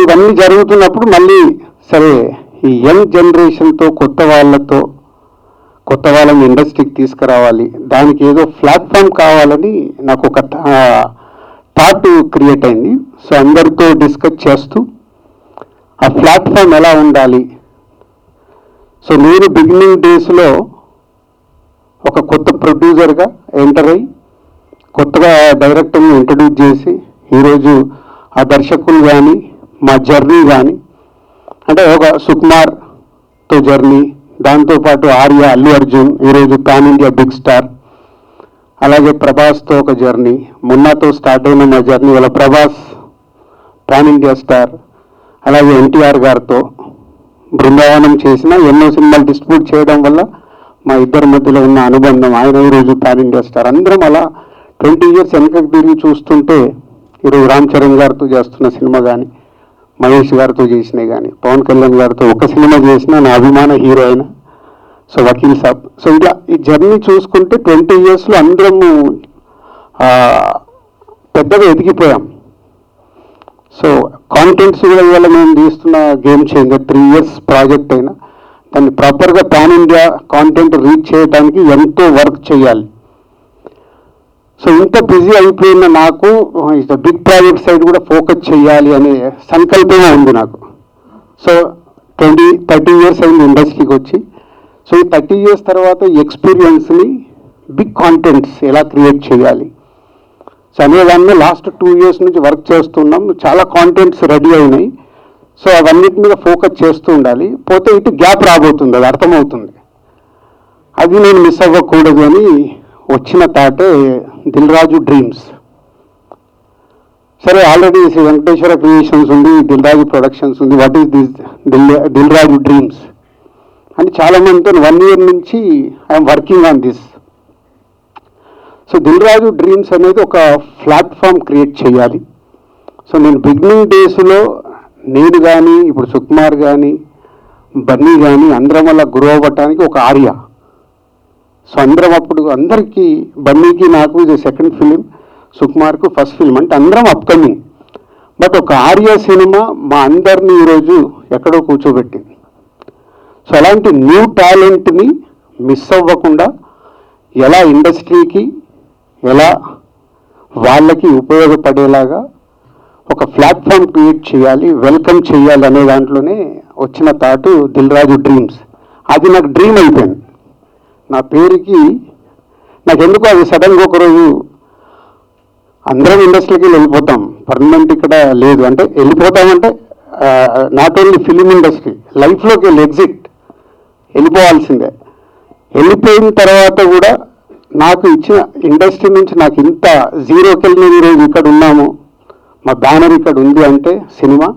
ఇవన్నీ జరుగుతున్నప్పుడు మళ్ళీ సరే ఈ యంగ్ జనరేషన్తో కొత్త వాళ్ళని ఇండస్ట్రీకి తీసుకురావాలి, దానికి ఏదో ప్లాట్ఫామ్ కావాలని నాకు ఒక థాట్ క్రియేట్ అయింది. సో అందరితో డిస్కస్ చేస్తూ ఆ ప్లాట్ఫామ్ ఎలా ఉండాలి. సో నేను బిగినింగ్ డేస్లో ఒక కొత్త ప్రొడ్యూసర్గా ఎంటర్ అయ్యి కొత్తగా డైరెక్టర్ని ఇంట్రడ్యూస్ చేసి ఈరోజు ఆ దర్శకులు కానీ మా జర్నీ కానీ అంటే ఒక సుకుమార్తో జర్నీ, దాంతోపాటు ఆర్య, అల్లు అర్జున్ ఈరోజు పాన్ ఇండియా బిగ్ స్టార్, అలాగే ప్రభాస్తో ఒక జర్నీ, మున్నాతో స్టార్ట్ అయిన మా జర్నీ వాళ్ళ ప్రభాస్ పాన్ ఇండియా స్టార్, అలాగే ఎన్టీఆర్ గారితో బృందావనం చేసిన ఎన్నో సినిమాలు డిస్ట్రిబ్యూట్ చేయడం వల్ల మా ఇద్దరి మధ్యలో ఉన్న అనుబంధం, ఆయన ఈరోజు పాన్ ఇండియా స్టార్. అందరం అలా 20 years వెనకకు తిరిగి చూస్తుంటే ఈరోజు రామ్ చరణ్ గారితో చేస్తున్న సినిమా కానీ, మహేష్ గారితో చేసినవి కానీ, పవన్ కళ్యాణ్ గారితో ఒక సినిమా చేసిన నా అభిమాన హీరో అయిన సో వకీల్ సాబ్. సో ఇలా ఈ జర్నీ చూసుకుంటే 20 yearsలో అందరము పెద్దగా ఎదిగిపోయాం. సో కాంటెంట్స్ కూడా ఇవాళ మేము తీస్తున్న గేమ్ చేంజర్ 3 years ప్రాజెక్ట్ అయినా దాన్ని ప్రాపర్గా పాన్ ఇండియా కాంటెంట్ రీచ్ చేయడానికి ఎంతో వర్క్ చేయాలి. సో ఇంత బిజీ అయిపోయిన నాకు బిగ్ ప్రాజెక్ట్ సైడ్ కూడా ఫోకస్ చేయాలి అనే సంకల్పమే ఉంది నాకు. సో 30 years అయింది ఇండస్ట్రీకి వచ్చి. సో ఈ 30 years తర్వాత ఎక్స్పీరియన్స్ని బిగ్ కాంటెంట్స్ ఎలా క్రియేట్ చేయాలి సో అనేదాన్ని లాస్ట్ 2 years నుంచి వర్క్ చేస్తున్నాం. చాలా కాంటెంట్స్ రెడీ అయినాయి. సో అవన్నిటి మీద ఫోకస్ చేస్తూ ఉండాలి. పోతే ఇటు గ్యాప్ రాబోతుంది, అది అర్థమవుతుంది. అది నేను మిస్ అవ్వకూడదు అని వచ్చిన తాటే దిల్ రాజు డ్రీమ్స్. సరే ఆల్రెడీ శ్రీ వెంకటేశ్వర క్రియేషన్స్ ఉంది, దిల్ రాజు ప్రొడక్షన్స్ ఉంది, what is this Dil Raju dreams అని చాలామందితో 1 year నుంచి I'm working on this. So Dil Raju dreams అనేది ఒక ప్లాట్ఫామ్ క్రియేట్ చేయాలి. సో నేను బిగినింగ్ డేస్లో నేను కానీ ఇప్పుడు సుకుమార్ కానీ బన్నీ కానీ అందరం వల్ల గ్రో అవ్వటానికి ఒక ఆర్య. సో అందరం అప్పుడు అందరికీ బన్నీకి నాకు ఇది సెకండ్ ఫిలిం, సుకుమార్కు ఫస్ట్ ఫిలిం, అంటే అందరం అప్కమింగ్. బట్ ఒక ఆర్య సినిమా మా అందరినీ ఈరోజు ఎక్కడో కూర్చోబెట్టింది. సో అలాంటి న్యూ టాలెంట్ని మిస్ అవ్వకుండా ఎలా ఇండస్ట్రీకి ఎలా వాళ్ళకి ఉపయోగపడేలాగా ఒక ప్లాట్ఫామ్ క్రియేట్ చేయాలి, వెల్కమ్ చేయాలి అనే దాంట్లోనే వచ్చిన థాట్ దిల్ రాజు డ్రీమ్స్. అది నాకు డ్రీమ్ అయిపోయింది. నా పేరుకి నాకెందుకు అది సడన్గా ఒకరోజు అందరం ఇండస్ట్రీకి వెళ్ళిపోతాం, పర్మనెంట్ ఇక్కడ లేదు అంటే వెళ్ళిపోతామంటే నాట్ ఓన్లీ ఫిలిం ఇండస్ట్రీ, లైఫ్లోకి ఎగ్జిట్ వెళ్ళిపోవాల్సిందే. వెళ్ళిపోయిన తర్వాత కూడా నాకు ఇచ్చిన ఇండస్ట్రీ నుంచి నాకు ఇంత జీరోకి వెళ్ళిన ఈరోజు ఇక్కడ ఉన్నాము, మా బ్యానర్ ఇక్కడ ఉంది అంటే సినిమా.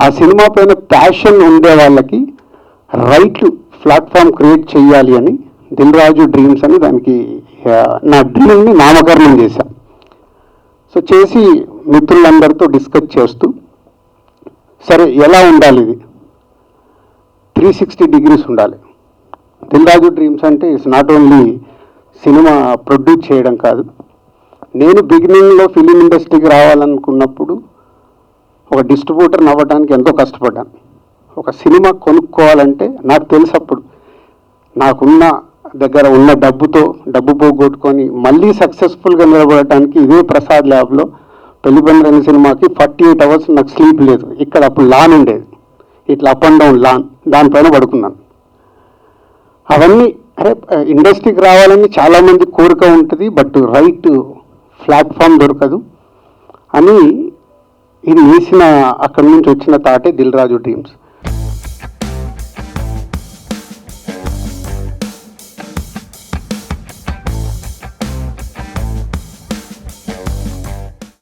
ఆ సినిమా పైన ప్యాషన్ ఉండే వాళ్ళకి రైట్ ప్లాట్ఫామ్ క్రియేట్ చేయాలి అని దిల్ రాజు డ్రీమ్స్ అని దానికి నా డ్రీమ్ని నామకరణం చేశాను. సో చేసి మిత్రులందరితో డిస్కస్ చేస్తూ సరే ఎలా ఉండాలి, ఇది 360 degrees ఉండాలి. దిల్ రాజు డ్రీమ్స్ అంటే it's not only cinema produce చేయడం కాదు. నేను బిగినింగ్లో ఫిలిం ఇండస్ట్రీకి రావాలనుకున్నప్పుడు ఒక డిస్ట్రిబ్యూటర్ని అవ్వడానికి ఎంతో కష్టపడ్డాను. ఒక సినిమా కొనుక్కోవాలంటే నాకు తెలుసు అప్పుడు నాకున్న దగ్గర ఉన్న డబ్బు పోగొట్టుకొని మళ్ళీ సక్సెస్ఫుల్గా నిలబడటానికి ఇదే ప్రసాద్ ల్యాబ్లో పెళ్లిబండ్రి అనే సినిమాకి 48 hours నాకు స్లీప్ లేదు. ఇక్కడ అప్పుడు లాన్ ఉండేది, ఇట్లా అప్ అండ్ డౌన్ లాన్, దానిపైన పడుకున్నాను. అవన్నీ అరే ఇండస్ట్రీకి రావాలని చాలామంది కోరిక ఉంటుంది, బట్ రైట్ ప్లాట్ఫామ్ దొరకదు అని ఇది వేసిన అక్కడి నుంచి వచ్చిన తాటే దిల్ రాజు డ్రీమ్స్.